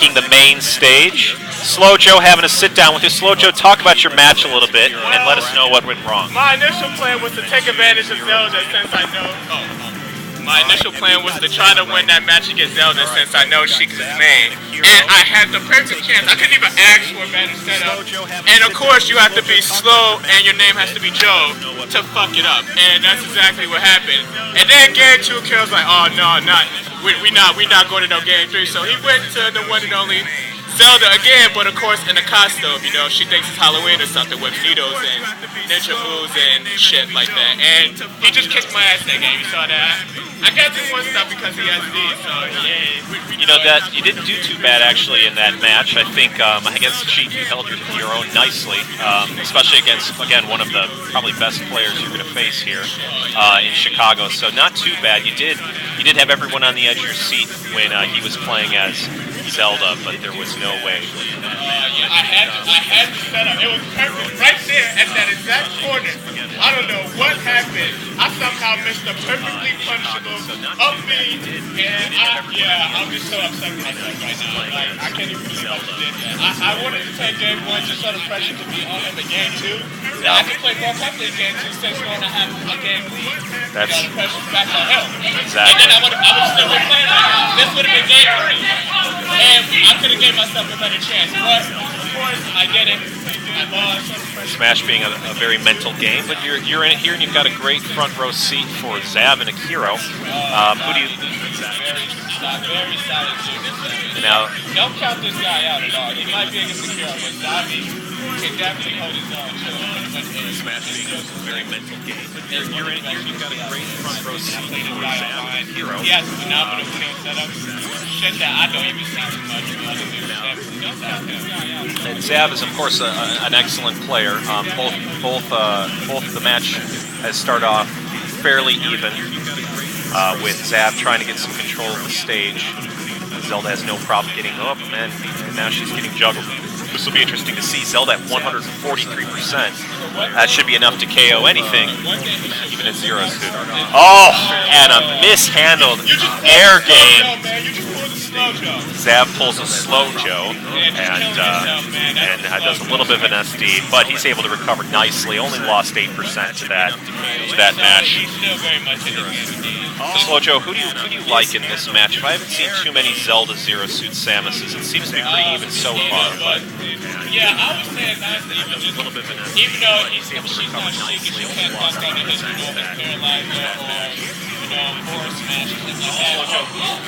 taking the main stage. Slow Joe having a sit down with you. Slow Joe, talk about your match a little bit and let us know what went wrong. My initial plan was to take advantage of Zelda since I know. My initial plan was to try to win that match against Zelda since I know Sheik's main. And I had the perfect chance. I couldn't even ask for a better setup. And of course, you have to be slow and your name has to be Joe to fuck it up. And that's exactly what happened. And then game 2, Akiro was like, oh no, we not going to no game 3. So he went to the one and only Zelda again, but of course in a costume, you know, she thinks it's Halloween or something with needles and ninja moves and shit like that. And he just kicked my ass that game, you saw that? I got this one stuff because he has these, so yeah. You know, that you didn't do too bad actually in that match. I think against Sheik you held your own nicely, especially against, again, one of the probably best players you're going to face here in Chicago. So not too bad. You did have everyone on the edge of your seat when he was playing as Zelda, but there was no way. I had to set up. It was perfect right there at that exact corner. I don't know what happened. I somehow missed a perfectly punishable up B, and I'm just so upset with myself right now. Like, I can't even believe I just did that. I wanted to take game 1 just so the pressure to be on him in game 2. I can play more comfortably in game 2 since we're going to have a game lead. That's the pressure's back on him. Exactly. And then I would still been playing like that. This would have been game 3. And I could have gave myself a better chance, but of course I didn't. I lost. Smash being a very mental game, but you're in it here and you've got a great front row seat for Zav and Akiro. Who do you? Very solid dude. Now, don't count this guy out at all. He might be against Akiro, but Zavi can definitely hold his own. Smash being a very mental game, but you're in it here and you've got a great front row seat for Zav and Akiro. He has phenomenal skill setup. Shit that I don't even see too much of other dudes. And Zav is, of course, an excellent player. Both the match has started off fairly even, with Zav trying to get some control of the stage. Zelda has no problem getting up, and now she's getting juggled. This will be interesting to see. Zelda at 143%. That should be enough to KO anything, even at 0 suit. Oh, and a mishandled air game. Zav pulls a slow Joe and does a little bit of an SD, but he's able to recover nicely. Only lost 8% to that match. Slow Joe, who do you like in this match? I haven't seen too many Zelda 0 suit Samuses. It seems to be pretty even so far, but yeah, I would say nice even just a little bit of an SD, even though she's not Sheik and she can't bust on the history of Paralyzer or forward smash and things like that.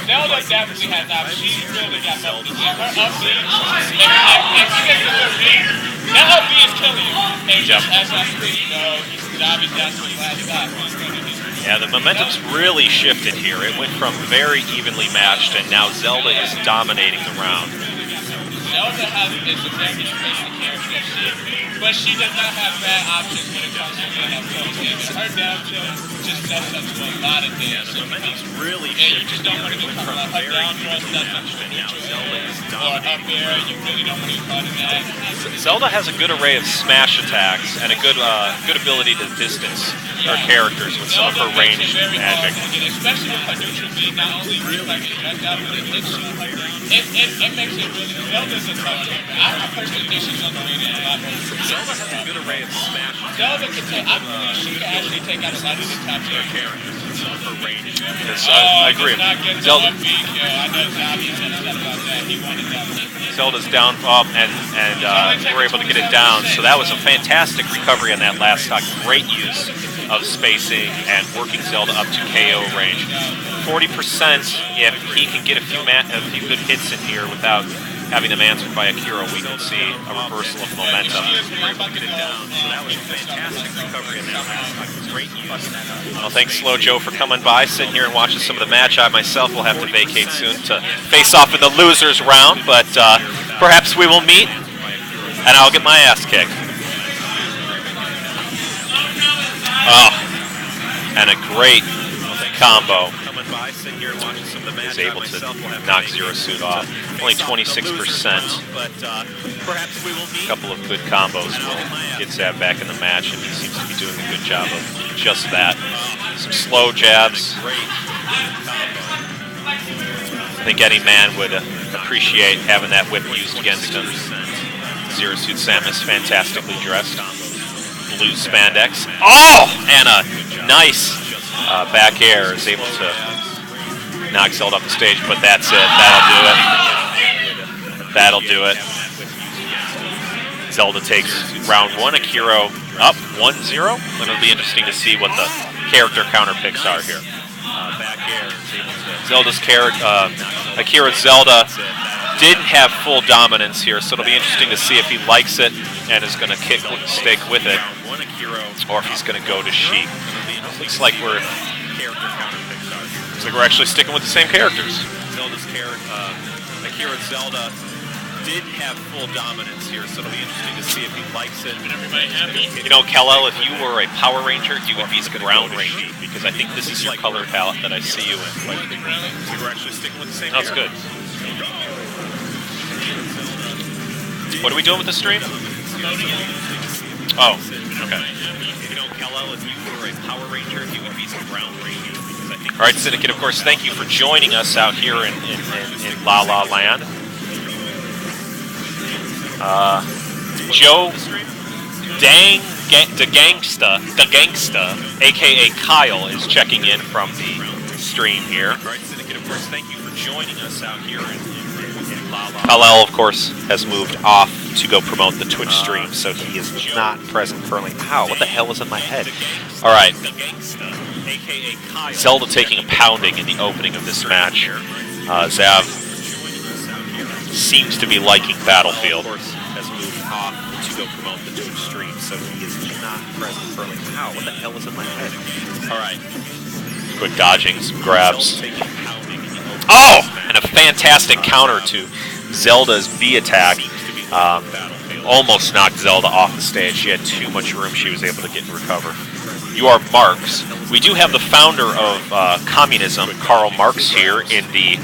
Zelda definitely has options. She really got something to give. Her up B, if she gets a good read, that up B is killing you. And just as I said, Zavi's down to the last stop. Yeah, the momentum's really shifted here. It went from very evenly matched, and now Zelda is dominating the round. Zelda is a very interesting character, but she does not have bad options when it comes to being up close. Her down tilt just sets up to a lot of things. The momentum's really shifted. And you just don't want to get caught up. Her down throw sets up to a neutral or up air. You really don't want to get caught in that. Zelda has a good array of smash attacks and a good ability to distance her characters with some of her range magic. Especially with her neutral being not only reflex projectile, but it hits you. It makes it really. Zelda's a tough game. I personally think she's underrated a lot more. Zelda has a good array of smash. Zelda can take. I believe she can actually take out a lot of the top tier characters. Her range. Yes, I agree. Zelda. I know Zavi said about that. He wanted that. Zelda's down up and we're able to get it down. So that was a fantastic recovery on that last stock. Great use of spacing and working Zelda up to KO range. 40% if he can get a few good hits in here without having them answered by Akiro, we can see a reversal of momentum. Well, thanks, Slow Joe, for coming by, sitting here and watching some of the match. I myself will have to vacate soon to face off in the losers round, but perhaps we will meet, and I'll get my ass kicked. Oh, and a great combo. Is able to knock 0 suit off. Only 26%. A couple of good combos will get Zav back in the match, and he seems to be doing a good job of just that. Some slow jabs. I think any man would appreciate having that whip used against him. Zero Suit Samus, fantastically dressed. Blue spandex. Oh! And a nice back air is able to knock Zelda off the stage, but that's it. That'll do it. Zelda takes round 1. Akiro up 1-0. It'll be interesting to see what the character counter picks are here. Zelda's Akira's Zelda didn't have full dominance here, so it'll be interesting to see if he likes it and is going to stick with it, or if he's going to go to Sheik. Looks like we're actually sticking with the same characters. Akira's Zelda didn't have full dominance here, so it'll be interesting to see if he likes it. Everybody happy? You know, Kanela, if you were a Power Ranger, you would be the Ground Ranger, because I think this is your color palette that I see you in. So we're actually sticking with the same. That's good. What are we doing with the stream? Oh, okay. You know, Kanela, if you were a Power Ranger, you would be the Ground Ranger. All right, Syndicate, of course, thank you for joining us out here in La La Land. Joe the Gangsta, aka Kyle, is checking in from the stream here. All right, Syndicate, of course, thank you for joining us out here in La La. Kyle, of course, has moved off to go promote the Twitch stream, so he is not present currently. Ow, what the hell was in my head? All right. Zelda taking a pounding in the opening of this match. Zav seems to be liking Battlefield. Has moved off to go promote the Twitch stream, so he is not present currently. Ow, what the hell was in my head? All right. Quick dodging, some grabs. Oh! And a fantastic counter to Zelda's B attack. Almost knocked Zelda off the stage. She had too much room. She was able to get and recover. You are Marx. We do have the founder of communism, Karl Marx, here in the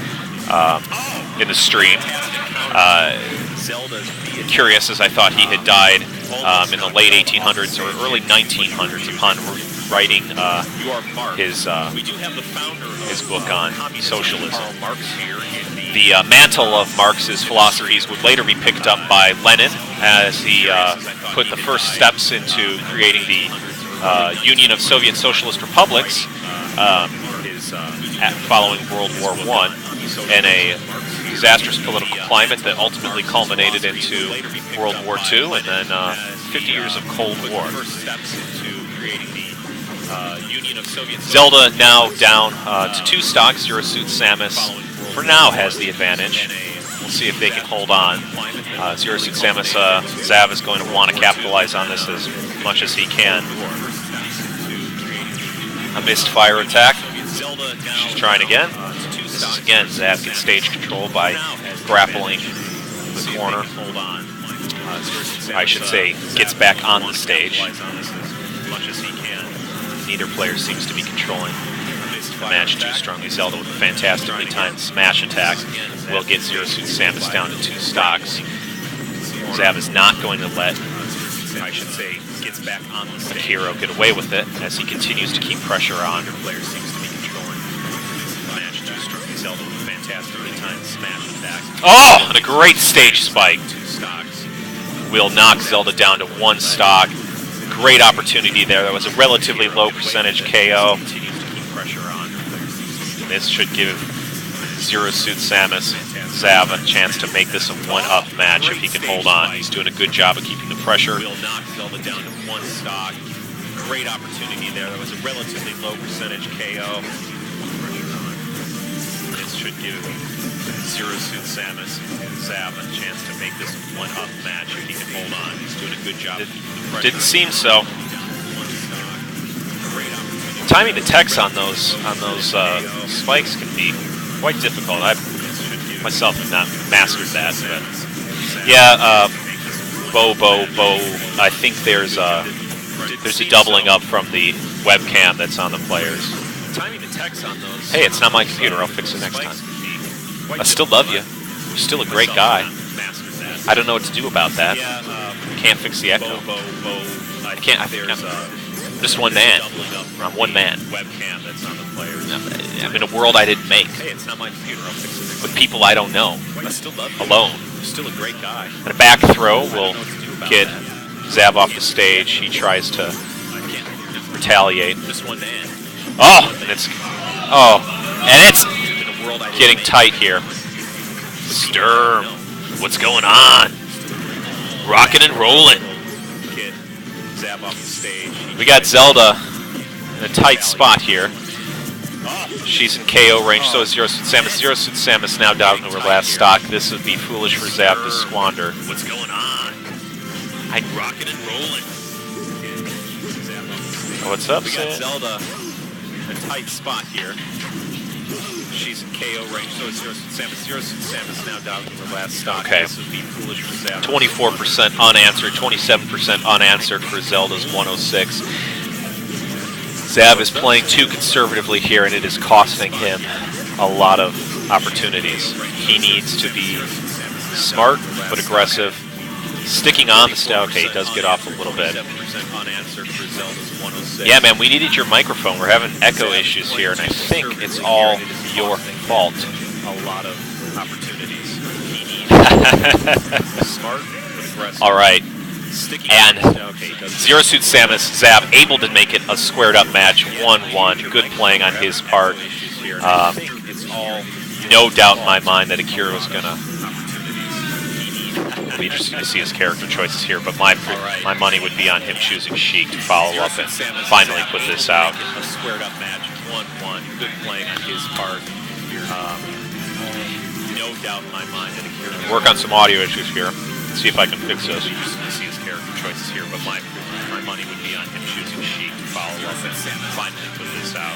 stream. Curious, as I thought he had died in the late 1800s or early 1900s upon writing his book on socialism. The mantle of Marx's philosophies would later be picked up by Lenin as he put the first steps into creating the Union of Soviet Socialist Republics following World War I, in a disastrous political climate that ultimately culminated into World War II, and then 50 years of Cold War. Zelda now down to 2 stocks. Zero Suit Samus, for now, has the advantage. We'll see if they can hold on. Zero Suit Samus, Zav is going to want to capitalize on this as much as he can. A missed fire attack. She's trying again. This is again, Zav gets stage control by grappling the corner. I should say, gets back on the stage. Neither player seems to be controlling the match too strongly. Zelda with a fantastically timed smash attack will get Zero Suit Samus down to 2 stocks. Zav is not going to let, I should say, Akiro get away with it as he continues to keep pressure on. Oh, and a great stage spike. Will knock Zelda down to 1 stock. Great opportunity there. That was a relatively low percentage KO. This should give Zero Suit Samus Zav a chance to make this a 1-up match if he can hold on. He's doing a good job of keeping the pressure. Will knock Zelda down to 1 stock. Great opportunity there. That was a relatively low percentage KO. This should give Zero Suit Samus Zav a chance to make this a 1-up match if he can hold on. He's doing a good job of keeping the pressure. Didn't seem so. Timing the techs on those spikes can be quite difficult. I myself have not mastered that, but yeah, bow. I think there's a doubling up from the webcam that's on the players. Hey, it's not my computer. I'll fix it next time. I still love you. You're still a great guy. I don't know what to do about that. Can't fix the echo. I can't. Just one man. I'm one man. I'm in a world I didn't make. With people I don't know. Alone. Still a great guy. And a back throw will get Zav off the stage. He tries to retaliate. Just one man. And it's getting tight here. Sturm, what's going on? Rocking and rolling. Zav off the stage. We got Zelda in a tight spot here. She's in KO range, so is Zero Suit Samus. Zero Suit Samus now down to her last stock. This would be foolish for Zav to squander. What's going on? I'm rocking and rolling. What's up, We got Sam? Zelda in a tight spot here. She's in KO range, so is Zero Suit Samus. Zero Suit Samus now down to her last stock. Okay. This would be foolish for Zav. 24% unanswered, 27% unanswered for Zelda's 106. Zav is playing too conservatively here, and it is costing him a lot of opportunities. He needs to be smart but aggressive, sticking on the stout. Okay, he does get off a little bit. Yeah, man, we needed your microphone. We're having echo issues here, and I think it's all your fault. A lot of opportunities. Smart but aggressive. All right. And Zero Suit Samus, Zav able to make it a squared up match, 1-1. Good playing on his part. No doubt in my mind that Akiro is going to... It'll be interesting to see his character choices here, but my money would be on him choosing Sheik to follow up and finally put this out. A squared up match, 1-1. Good playing on his part. No doubt in my mind that Akiro... Work on some audio issues here. See if I can fix those. Choices here, but my money would be on him choosing Sheik to follow up and finally put this out.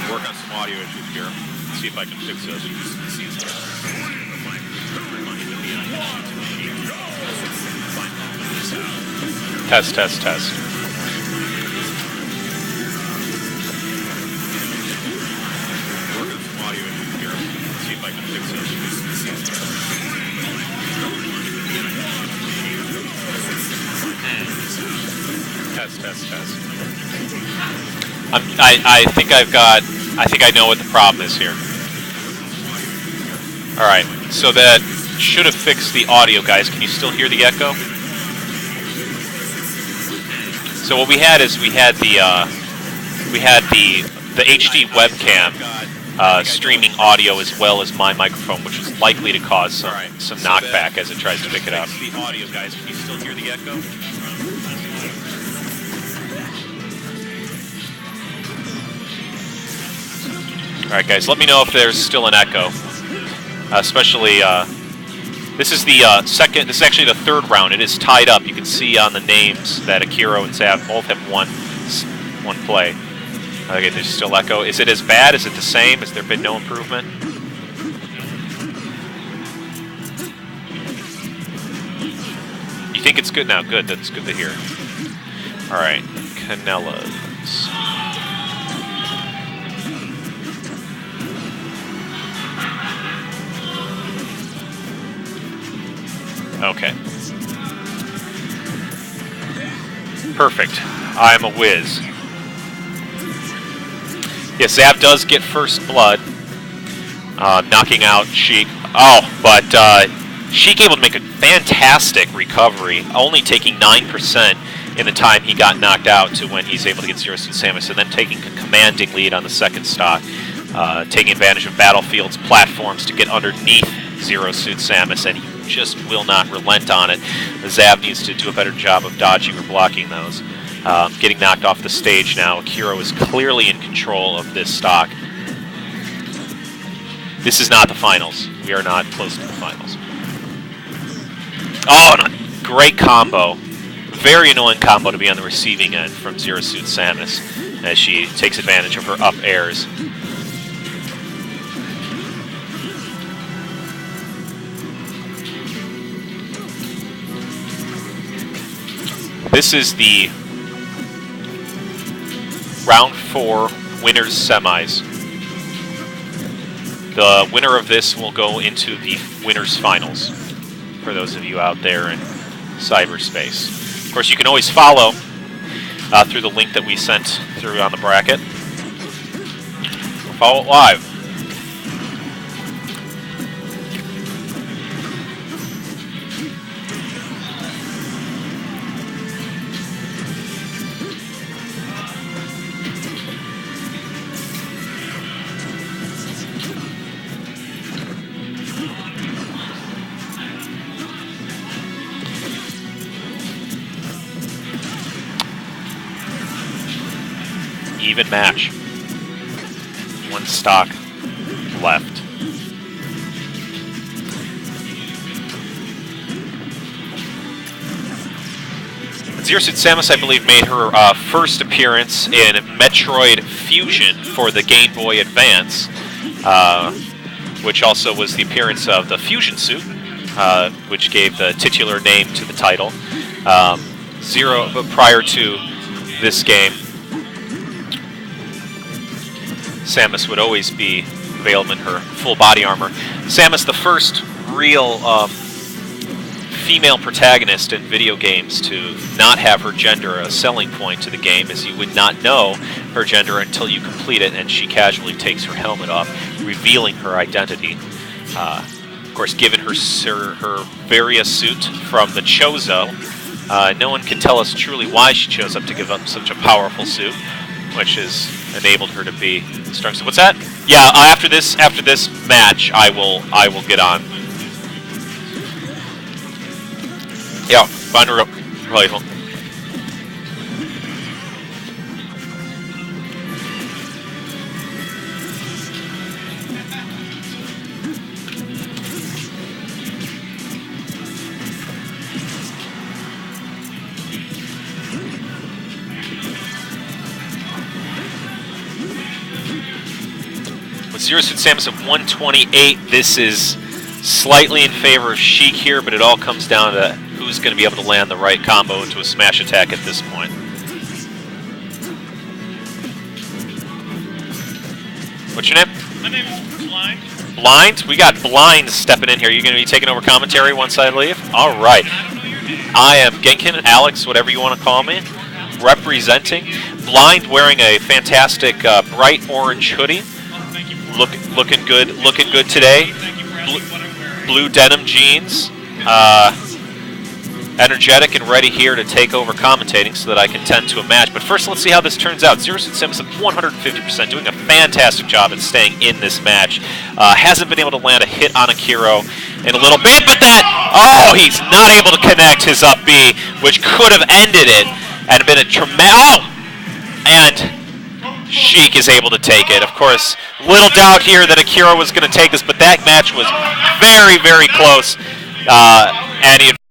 Work on some audio issues here. See if I can fix those. Test, test, test. Test. I think I know what the problem is here. All right, so that should have fixed the audio, guys. Can you still hear the echo? So what we had is we had the HD webcam streaming audio as well as my microphone, which is likely to cause some knockback as it tries to pick it up. The audio, guys. Can you still hear the echo? All right, guys, let me know if there's still an echo. Especially, this is the second. This is actually the third round. It is tied up. You can see on the names that Akiro and Zav both have one play. Okay, there's still echo. Is it as bad? Is it the same? Has there been no improvement? You think it's good now? Good. That's good to hear. All right, Kanela's. Okay. Perfect. I'm a whiz. Yes, Zav does get first blood, knocking out Sheik. Oh, but Sheik able to make a fantastic recovery, only taking 9% in the time he got knocked out to when he's able to get Zero Suit Samus, and then taking a commanding lead on the second stock, taking advantage of battlefields, platforms to get underneath Zero Suit Samus, and he just will not relent on it. Zav needs to do a better job of dodging or blocking those. Getting knocked off the stage now. Akiro is clearly in control of this stock. This is not the finals. We are not close to the finals. Oh, great combo. Very annoying combo to be on the receiving end from Zero Suit Samus as she takes advantage of her up airs. This is the round 4 winners semis. The winner of this will go into the winners finals. for those of you out there in cyberspace. Of course, you can always follow through the link that we sent through on the bracket. Follow it live. Even match. One stock left. Zero Suit Samus, I believe, made her first appearance in Metroid Fusion for the Game Boy Advance, which also was the appearance of the Fusion Suit, which gave the titular name to the title. But prior to this game, Samus would always be available in her full body armor. Samus, the first real female protagonist in video games to not have her gender a selling point to the game, as you would not know her gender until you complete it, and she casually takes her helmet off, revealing her identity. Of course, given her various suit from the Chozo, no one can tell us truly why she chose up to give up such a powerful suit, which has enabled her to be strong. So what's that? Yeah, after this match, I will get on. Ja, find her rifle. With Zero Suit Samus at 128, this is slightly in favor of Sheik here, but it all comes down to who's going to be able to land the right combo into a smash attack at this point. What's your name? My name is Blind. Blind? We got Blind stepping in here. You're going to be taking over commentary once I leave? All right. I don't know your name. I am Genkin, Alex, whatever you want to call me, representing. Blind wearing a fantastic bright orange hoodie. Oh, thank you for Looking good today. Thank you for asking what I'm wearing. Blue denim jeans. Energetic and ready here to take over commentating so that I can tend to a match. But first, let's see how this turns out. Zero Suit Samus at 150%, doing a fantastic job at staying in this match. Hasn't been able to land a hit on Akiro in a little bit, but he's not able to connect his up B, which could have ended it and been a tremendous. And Sheik is able to take it. Of course, little doubt here that Akiro was going to take this, but that match was very, very close. And he